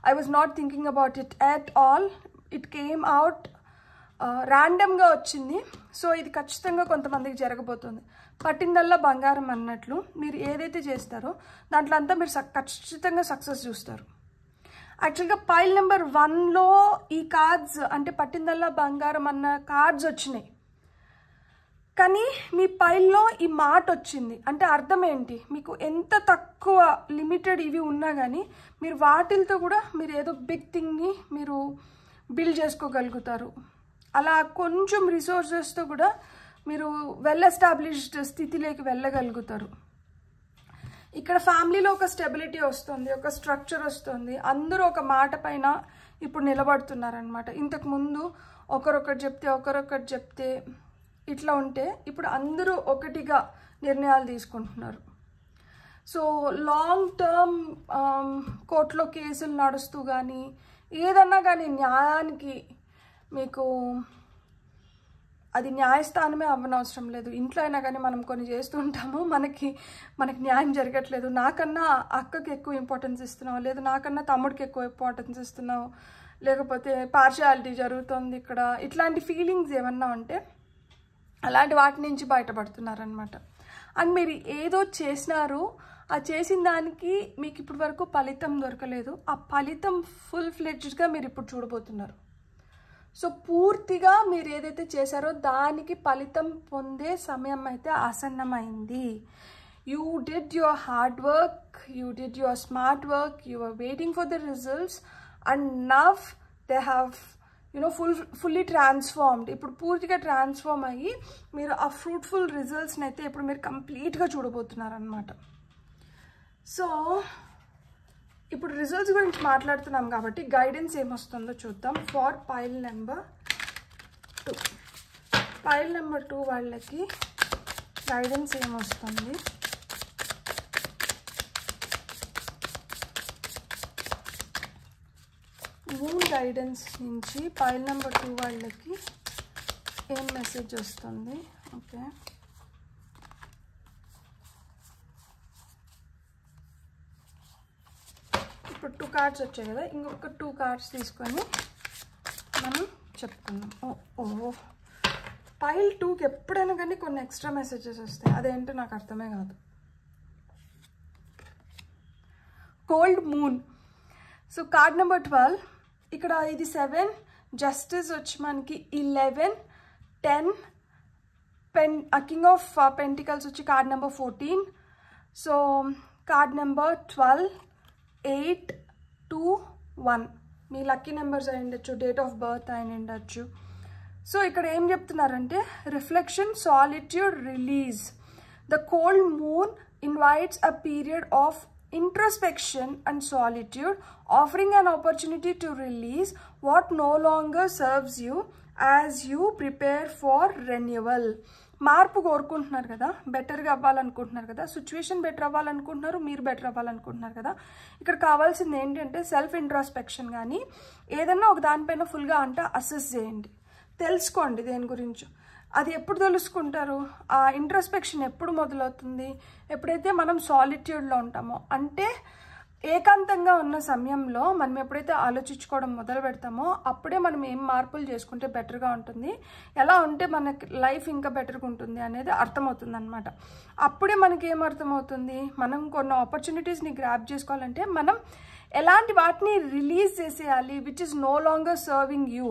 I was not thinking about it at all, it came out ర్యాండమ్గా వచ్చింది. సో ఇది ఖచ్చితంగా కొంతమందికి జరగబోతుంది. పట్టిందల్లో బంగారం అన్నట్లు మీరు ఏదైతే చేస్తారో దాంట్లో అంతా మీరు ఖచ్చితంగా సక్సెస్ చూస్తారు. యాక్చువల్గా పైల్ నెంబర్ 1లో ఈ కార్డ్స్ అంటే పట్టిందల్లా బంగారం అన్న కార్డ్స్ వచ్చినాయి, కానీ మీ పైల్లో ఈ మాట వచ్చింది. అంటే అర్థం ఏంటి, మీకు ఎంత తక్కువ లిమిటెడ్ ఇవి ఉన్నా కానీ మీరు వాటిలతో కూడా మీరు ఏదో బిగ్ థింగ్ని మీరు బిల్డ్ చేసుకోగలుగుతారు. అలా కొంచెం రిసోర్సెస్తో కూడా మీరు వెల్ ఎస్టాబ్లిష్డ్ స్థితిలోకి వెళ్ళగలుగుతారు. ఇక్కడ ఫ్యామిలీలో ఒక స్టెబిలిటీ వస్తుంది, ఒక స్ట్రక్చర్ వస్తుంది, అందరూ ఒక మాట పైన ఇప్పుడు నిలబడుతున్నారనమాట. ఇంతకుముందు ఒకరొకటి చెప్తే ఇట్లా ఉంటే ఇప్పుడు అందరూ ఒకటిగా నిర్ణయాలు తీసుకుంటున్నారు. సో లాంగ్ టర్మ్ కోర్టులో కేసులు నడుస్తూ కానీ ఏదన్నా కానీ న్యాయానికి మీకు అది న్యాయస్థానమే అవ్వనవసరం లేదు. ఇంట్లో అయినా కానీ మనం కొన్ని చేస్తూ ఉంటాము, మనకి న్యాయం జరగట్లేదు, నాకన్నా అక్కకి ఎక్కువ ఇంపార్టెన్స్ ఇస్తున్నావు, లేదు నాకన్నా తమ్ముడికి ఎక్కువ ఇంపార్టెన్స్ ఇస్తున్నావు, లేకపోతే పార్షియాలిటీ జరుగుతుంది ఇక్కడ, ఇట్లాంటి ఫీలింగ్స్ ఏమన్నా ఉంటే అలాంటి వాటి నుంచి బయటపడుతున్నారనమాట. అండ్ మీరు ఏదో చేసినారు, ఆ చేసిన దానికి మీకు ఇప్పటి వరకు ఫలితం దొరకలేదు, ఆ ఫలితం ఫుల్ ఫ్లెడ్జ్డ్గా మీరు ఇప్పుడు చూడబోతున్నారు. సో పూర్తిగా మీరు ఏదైతే చేశారో దానికి ఫలితం పొందే సమయం అయితే ఆసన్నమైంది. You did your hard work, you did your smart work, you are waiting for the results and now they have fully transformed. ఇప్పుడు పూర్తిగా ట్రాన్స్ఫార్మ్ అయ్యి మీరు ఆ ఫ్రూట్ఫుల్ రిజల్ట్స్ని అయితే ఇప్పుడు మీరు కంప్లీట్గా చూడబోతున్నారనమాట. సో ఇప్పుడు రిజల్ట్స్ గురించి మాట్లాడుతున్నాం కాబట్టి గైడెన్స్ ఏమొస్తుందో చూద్దాం. ఫర్ పైల్ నెంబర్ 2 వాళ్ళకి గైడెన్స్ ఏమొస్తుంది. మూన్ గైడెన్స్ నుంచి పైల్ నెంబర్ 2 వాళ్ళకి ఏం మెసేజ్ వస్తుంది. ఓకే, ఇప్పుడు 2 కార్డ్స్ వచ్చాయి కదా, ఇంకొక 2 కార్డ్స్ తీసుకొని మనం చెప్పుకుందాం. పైల్ 2కి ఎప్పుడైనా కానీ కొన్ని ఎక్స్ట్రా మెసేజెస్ వస్తాయి, అదేంటో నాకు అర్థమే కాదు. Cold moon. So card number 12, ఇక్కడ ఇది 7, జస్టిస్ వచ్చి మనకి 11, 10, కింగ్ ఆఫ్ పెంటికల్స్ వచ్చి card number 14. So card number 12, 8, 2, 1 మీ లక్కీ నెంబర్స్ అయి ఉండొచ్చు, డేట్ ఆఫ్ బర్త్ అయి ఉండొచ్చు. సో ఇక్కడ ఏం చెప్తున్నారంటే reflection, solitude, release. The cold moon invites a period of introspection and solitude, offering an opportunity to release what no longer serves you as you prepare for renewal. మార్పు కోరుకుంటున్నారు కదా, బెటర్గా అవ్వాలనుకుంటున్నారు కదా, సిచ్యువేషన్ బెటర్ అవ్వాలనుకుంటున్నారు, మీరు better అవ్వాలనుకుంటున్నారు కదా. ఇక్కడ కావాల్సింది ఏంటంటే సెల్ఫ్ ఇంట్రాస్పెక్షన్. కానీ ఏదన్నా ఒక దానిపైన ఫుల్గా అంటే అసెస్ చేయండి, తెలుసుకోండి దేని గురించి. అది ఎప్పుడు తెలుసుకుంటారు, ఆ ఇంట్రోస్పెక్షన్ ఎప్పుడు మొదలవుతుంది, ఎప్పుడైతే మనం సాలిట్యూడ్లో ఉంటామో, అంటే ఏకాంతంగా ఉన్న సమయంలో మనం ఎప్పుడైతే ఆలోచించుకోవడం మొదలు పెడతామో అప్పుడే మనం ఏం మార్పులు చేసుకుంటే బెటర్గా ఉంటుంది, ఎలా ఉంటే మనకి లైఫ్ ఇంకా బెటర్గా ఉంటుంది అనేది అర్థమవుతుంది అనమాట. అప్పుడే మనకి ఏం అర్థమవుతుంది, మనం కొన్ని ఆపర్చునిటీస్ని గ్రాప్ చేసుకోవాలంటే మనం ఎలాంటి వాటిని రిలీజ్ చేసేయాలి, which is no longer serving you.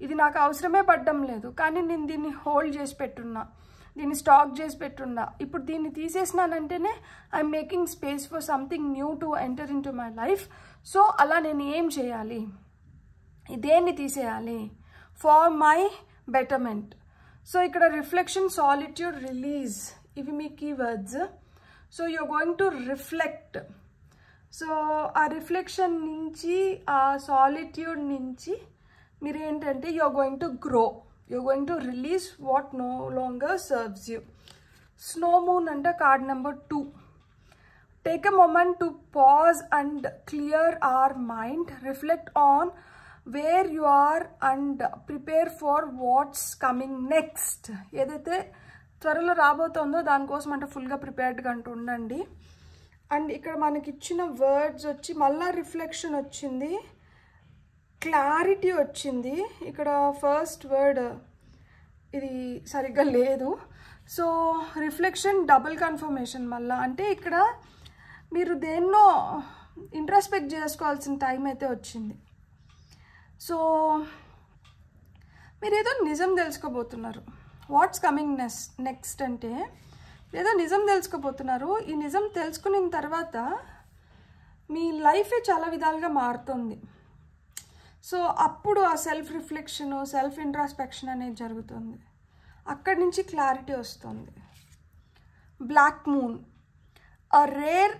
ఇది నాకు అవసరమే పడడం లేదు, కానీ నేను దీన్ని హోల్డ్ చేసి పెట్టున్నా, దీన్ని స్టాక్ చేసి పెట్టున్నా, ఇప్పుడు దీన్ని తీసేసినానంటేనే I'm making space for something new to enter into my life. So అలా నేను ఏం చేయాలి, దేన్ని తీసేయాలి, ఫార్ మై బెటర్మెంట్. సో ఇక్కడ రిఫ్లెక్షన్, సాలిట్యూడ్, రిలీజ్, ఇవి మీ keywords. So you're going to reflect. So ఆ రిఫ్లెక్షన్ నుంచి, ఆ సాలిట్యూడ్ నుంచి మీరు ఏంటంటే you're going to grow, you're going to release what no longer serves you. Snow moon అంటే card number 2. Take a moment to pause and clear our mind, reflect on where you are and prepare for what's coming next. ఏదైతే త్వరలో రాబోతుందో దానికోసం అంటే ఫుల్గా ప్రిపేర్డ్గా అంటూ ఉండండి. And ఇక్కడ మనకి ఇచ్చిన వర్డ్స్ వచ్చి మళ్ళా రిఫ్లెక్షన్ వచ్చింది, క్లారిటీ వచ్చింది. ఇక్కడ ఫస్ట్ వర్డ్ ఇది సరిగ్గా లేదు. సో రిఫ్లెక్షన్, డబుల్ కన్ఫర్మేషన్ మళ్ళా అంటే ఇక్కడ మీరు దేన్నో ఇంట్రాస్పెక్ట్ చేసుకోవాల్సిన టైం అయితే వచ్చింది. సో మీరు ఏదో నిజం తెలుసుకోబోతున్నారు. వాట్స్ కమింగ్ నెక్స్ట్ అంటే ఏదో నిజం తెలుసుకోబోతున్నారు. ఈ నిజం తెలుసుకున్న తర్వాత మీ లైఫే చాలా విధాలుగా మారుతుంది. సో అప్పుడు ఆ సెల్ఫ్ రిఫ్లెక్షన్, సెల్ఫ్ ఇంట్రాస్పెక్షన్ అనేది జరుగుతుంది. అక్కడి నుంచి క్లారిటీ వస్తుంది. Black moon, a rare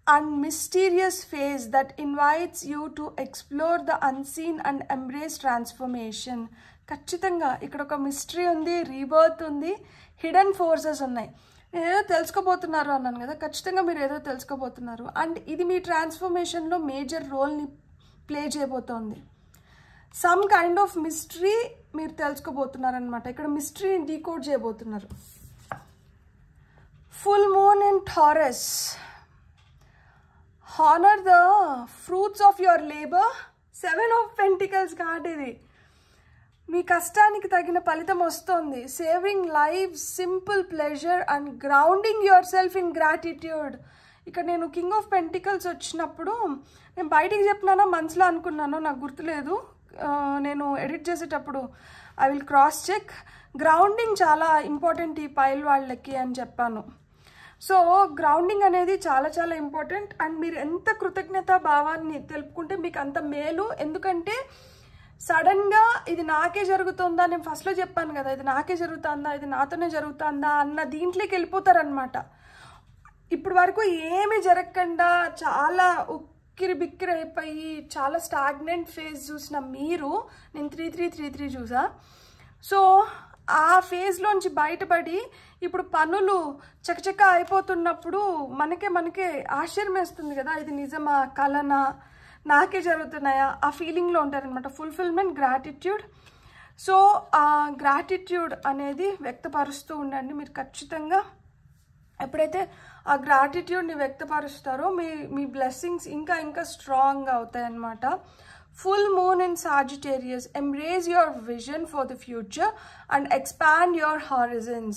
and mysterious phase that invites you to explore the unseen and embrace transformation. ఖచ్చితంగా ఇక్కడ ఒక మిస్టరీ ఉంది, రీబర్త్ ఉంది, హిడెన్ ఫోర్సెస్ ఉన్నాయి. నేను ఏదో తెలుసుకోబోతున్నారు అన్నాను కదా, ఖచ్చితంగా మీరు ఏదో తెలుసుకోబోతున్నారు. అండ్ ఇది మీ ట్రాన్స్ఫర్మేషన్లో మేజర్ రోల్ని ప్లే చేయబోతోంది. సమ్ కైండ్ ఆఫ్ మిస్టరీ మీరు తెలుసుకోబోతున్నారు అనమాట. ఇక్కడ మిస్టరీని డీకోడ్ చేయబోతున్నారు. Full moon in Taurus. Honor the fruits of your labor. 7 of Pentacles card ఇది. మీ కష్టానికి తగిన ఫలితం వస్తుంది. Saving life, simple pleasure and grounding your self in gratitude. ఇక్కడ నేను కింగ్ ఆఫ్ పెంటికల్స్ వచ్చినప్పుడు నేను బయటికి చెప్పినానో మనసులో అనుకున్నానో నాకు గుర్తులేదు. నేను ఎడిట్ చేసేటప్పుడు I will cross check. Grounding చాలా ఇంపార్టెంట్ ఈ పైల్ వాళ్ళకి అని చెప్పాను. సో గ్రౌండింగ్ అనేది చాలా చాలా ఇంపార్టెంట్. అండ్ మీరు ఎంత కృతజ్ఞతా భావాన్ని తెలుపుకుంటే మీకు అంత మేలు. ఎందుకంటే సడన్గా ఇది నాకే జరుగుతుందా, నేను ఫస్ట్లో చెప్పాను కదా ఇది నాకే జరుగుతుందా, ఇది నాతోనే జరుగుతుందా అన్న దీంట్లోకి వెళ్ళిపోతారనమాట. ఇప్పుడు వరకు ఏమీ జరగకుండా చాలా ఉక్కిరి బిక్కిరి అయిపోయి చాలా స్టాగ్నెంట్ ఫేజ్ చూసిన మీరు, నేను 3-3-3-3 చూసా. సో ఆ ఫేజ్లోంచి బయటపడి ఇప్పుడు పనులు చకచక అయిపోతున్నప్పుడు మనకే ఆశ్చర్యం వేస్తుంది కదా, ఇది నిజమా, కలనా, నాకే జరుగుతున్నాయా, ఆ ఫీలింగ్లో ఉంటారనమాట. Fulfilment, gratitude. సో ఆ గ్రాటిట్యూడ్ అనేది వ్యక్తపరుస్తూ ఉండండి. మీరు ఖచ్చితంగా ఎప్పుడైతే ఆ గ్రాటిట్యూడ్ని వ్యక్తపరుస్తారో మీ బ్లెస్సింగ్స్ ఇంకా స్ట్రాంగ్గా అవుతాయన్నమాట. Full moon in Sagittarius. Embrace your vision for the future and expand your horizons.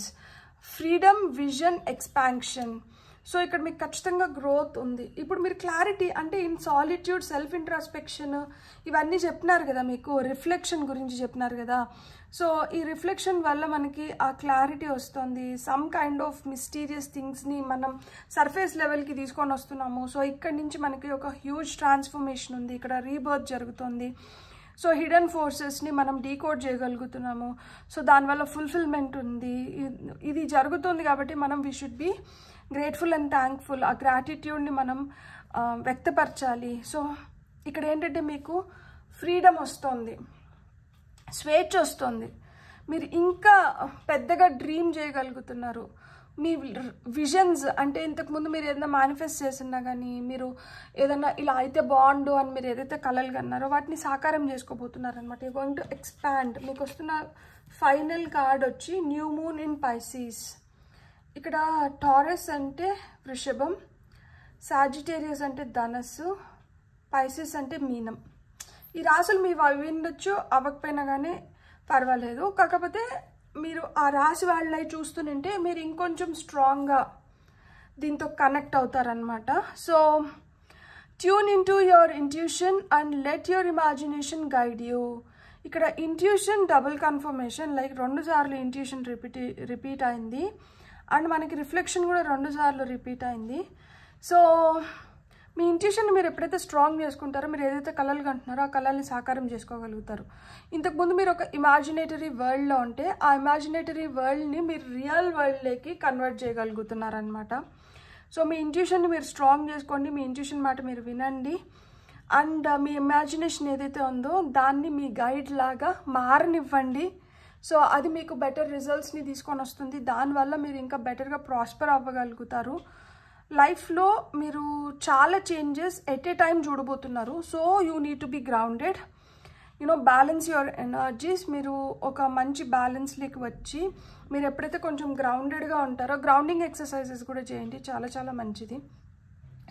Freedom, vision, expansion. So ఇక్కడ మీకు ఖచ్చితంగా గ్రోత్ ఉంది. ఇప్పుడు మీరు క్లారిటీ అంటే ఇన్ సాలిట్యూడ్, సెల్ఫ్ ఇంట్రాస్పెక్షన్ ఇవన్నీ చెప్పినారు కదా, మీకు రిఫ్లెక్షన్ గురించి చెప్పినారు కదా. సో ఈ రిఫ్లెక్షన్ వల్ల మనకి ఆ క్లారిటీ వస్తుంది. సమ్ కైండ్ ఆఫ్ మిస్టీరియస్ థింగ్స్ని మనం సర్ఫేస్ లెవెల్కి తీసుకొని వస్తున్నాము. సో ఇక్కడి నుంచి మనకి ఒక హ్యూజ్ ట్రాన్స్ఫర్మేషన్ ఉంది, ఇక్కడ రీబర్త్ జరుగుతుంది. సో హిడెన్ ఫోర్సెస్ని మనం డీకోడ్ చేయగలుగుతున్నాము. సో దానివల్ల ఫుల్ఫిల్మెంట్ ఉంది. ఇది జరుగుతుంది కాబట్టి మనం we should be grateful and thankful. ఆ గ్రాటిట్యూడ్ని మనం వ్యక్తపరచాలి. సో ఇక్కడ ఏంటంటే మీకు ఫ్రీడమ్ వస్తుంది, స్వేచ్ఛ వస్తుంది, మీరు ఇంకా పెద్దగా డ్రీమ్ చేయగలుగుతున్నారు. మీ విజన్స్ అంటే ఇంతకుముందు మీరు ఏదైనా మేనిఫెస్ట్ చేసినా కానీ, మీరు ఏదైనా ఇలా అయితే బాగుండు అని మీరు ఏదైతే కలలు కన్నారో వాటిని సాకారం చేసుకోబోతున్నారనమాట. You going to expand. మీకు వస్తున్న ఫైనల్ కార్డ్ వచ్చి న్యూ మూన్ ఇన్ పైసీస్. ఇక్కడ టారస్ అంటే వృషభం, సాజిటేరియస్ అంటే ధనస్సు, పైసీస్ అంటే మీనం. ఈ రాసులు మీ వినొచ్చు, అవ్వకపోయినా కానీ పర్వాలేదు. కాకపోతే మీరు ఆ రాశి వాళ్ళని చూస్తుంటే మీరు ఇంకొంచెం స్ట్రాంగ్గా దీంతో కనెక్ట్ అవుతారనమాట. So tune in to your intuition and let your imagination guide you. ఇక్కడ ఇంట్యూషన్ డబుల్ కన్ఫర్మేషన్, లైక్ 2 సార్లు ఇంట్యూషన్ రిపీట్ అయింది అండ్ మనకి రిఫ్లెక్షన్ కూడా 2 సార్లు రిపీట్ అయింది. సో మీ ఇంట్యూషన్ మీరు ఎప్పుడైతే స్ట్రాంగ్ చేసుకుంటారో, మీరు ఏదైతే కళలు కంటున్నారో ఆ కళల్ని సాకారం చేసుకోగలుగుతారు. ఇంతకుముందు మీరు ఒక ఇమాజినేటరీ వరల్డ్లో ఉంటే ఆ ఇమాజినేటరీ వరల్డ్ని మీరు రియల్ వరల్డ్లోకి కన్వర్ట్ చేయగలుగుతున్నారనమాట. సో మీ ఇంట్యూషన్ని మీరు స్ట్రాంగ్ చేసుకోండి, మీ ఇంట్యూషన్ మాట మీరు వినండి అండ్ మీ ఇమాజినేషన్ ఏదైతే ఉందో దాన్ని మీ గైడ్ లాగా మారనివ్వండి. సో అది మీకు బెటర్ రిజల్ట్స్ని తీసుకొని వస్తుంది. దానివల్ల మీరు ఇంకా బెటర్గా ప్రాస్పర్ అవ్వగలుగుతారు. లైఫ్లో మీరు చాలా చేంజెస్ ఎట్ ఏ టైం చూడబోతున్నారు. So you need to be grounded, balance your energies. మీరు ఒక మంచి బ్యాలెన్స్లోకి వచ్చి మీరు ఎప్పుడైతే కొంచెం గ్రౌండెడ్గా ఉంటారో, గ్రౌండింగ్ ఎక్సర్సైజెస్ కూడా చేయండి, చాలా చాలా మంచిది.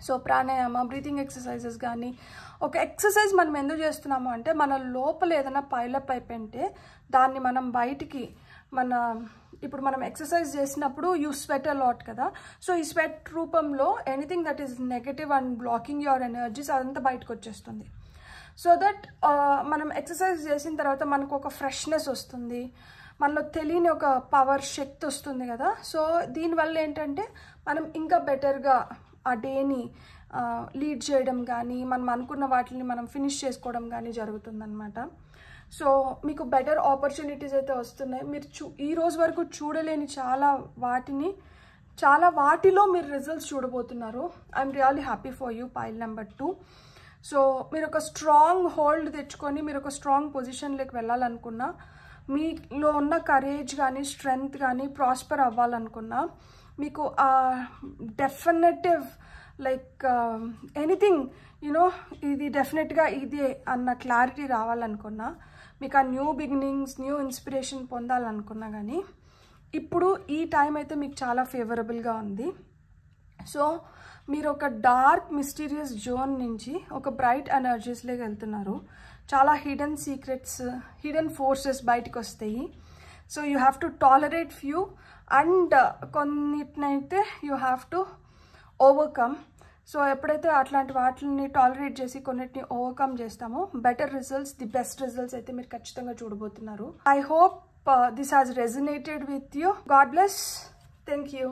సో ప్రాణాయామ, బ్రీతింగ్ ఎక్సర్సైజెస్ కానీ, ఒక ఎక్సర్సైజ్ మనం ఎందుకు చేస్తున్నాము అంటే మన లోపల ఏదైనా పైలప్ అయిపోయింటే దాన్ని మనం బయటికి ఇప్పుడు మనం ఎక్సర్సైజ్ చేసినప్పుడు యూ స్వెట్ అ లాట్ కదా. సో ఈ స్వెట్ రూపంలో anything that is negative and blocking your energies అదంతా బయటకు వచ్చేస్తుంది. సో దట్ మనం ఎక్సర్సైజ్ చేసిన తర్వాత మనకు ఒక ఫ్రెష్నెస్ వస్తుంది, మనలో తెలియని ఒక పవర్, శక్తి వస్తుంది కదా. సో దీనివల్ల ఏంటంటే మనం ఇంకా బెటర్గా ఆ డేని లీడ్ చేయడం కానీ, మనం అనుకున్న వాటిని మనం ఫినిష్ చేసుకోవడం కానీ జరుగుతుందన్నమాట. సో మీకు బెటర్ ఆపర్చునిటీస్ అయితే వస్తున్నాయి. మీరు ఈ రోజు వరకు చూడలేని చాలా వాటిలో మీరు రిజల్ట్స్ చూడబోతున్నారు. I'm really happy for you, pile number 2. So మీరు ఒక స్ట్రాంగ్ హోల్డ్ తెచ్చుకొని మీరు ఒక స్ట్రాంగ్ పొజిషన్లోకి వెళ్ళాలనుకున్నా, మీలో ఉన్న కరేజ్ కానీ, స్ట్రెంగ్త్ కానీ, ప్రాస్పర్ అవ్వాలనుకున్నా, మీకు డెఫినెటివ్ లైక్ ఎనీథింగ్ ఇది డెఫినెట్గా ఇదే అన్న క్లారిటీ రావాలనుకున్నా, మీకు ఆ న్యూ బిగినింగ్స్, న్యూ ఇన్స్పిరేషన్ పొందాలనుకున్నా కానీ ఇప్పుడు ఈ టైం అయితే మీకు చాలా ఫేవరబుల్గా ఉంది. సో మీరు ఒక డార్క్ మిస్టీరియస్ జోన్ నుంచి ఒక బ్రైట్ ఎనర్జీస్లోకి వెళ్తున్నారు. చాలా హిడెన్ సీక్రెట్స్, హిడెన్ ఫోర్సెస్ బయటకు వస్తాయి. So you have to tolerate few and కొన్నిటినైతే you have to overcome. So ఎప్పుడైతే అట్లాంటి వాటిని టాలరేట్ చేసి కొన్నిటిని ఓవర్కమ్ చేస్తామో better results, the best results అయితే మీరు ఖచ్చితంగా చూడబోతున్నారు. I hope this has resonated with you. God bless. Thank you.